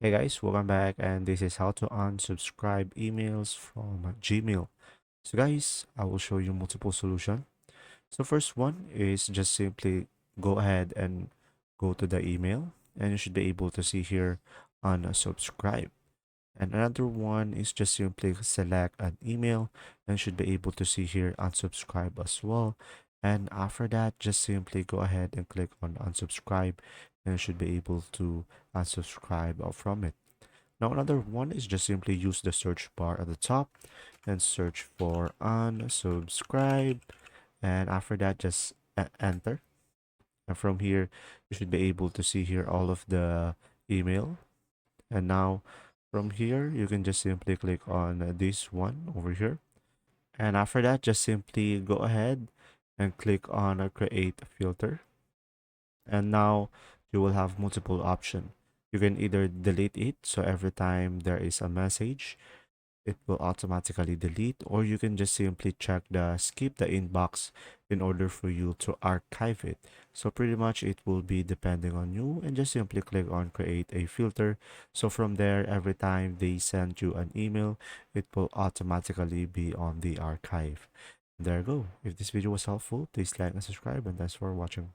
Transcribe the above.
Hey guys, welcome back, and this is how to unsubscribe emails from Gmail. So guys, I will show you multiple solution. So first one is just simply go ahead and go to the email, and you should be able to see here unsubscribe. And another one is just simply select an email and should be able to see here unsubscribe as well. And after that, just simply go ahead and click on unsubscribe and you should be able to unsubscribe from it. Now, another one is just simply use the search bar at the top and search for unsubscribe. And after that, just enter. And from here, you should be able to see here all of the email. And now from here, you can just simply click on this one over here. And after that, just simply go ahead and click on create a filter. And now you will have multiple options. You can either delete it, so every time there is a message, it will automatically delete, or you can just simply check the skip the inbox in order for you to archive it. So pretty much it will be depending on you, and just simply click on create a filter. So from there, every time they send you an email, it will automatically be on the archive. There you go. If this video was helpful, please like and subscribe, and thanks for watching.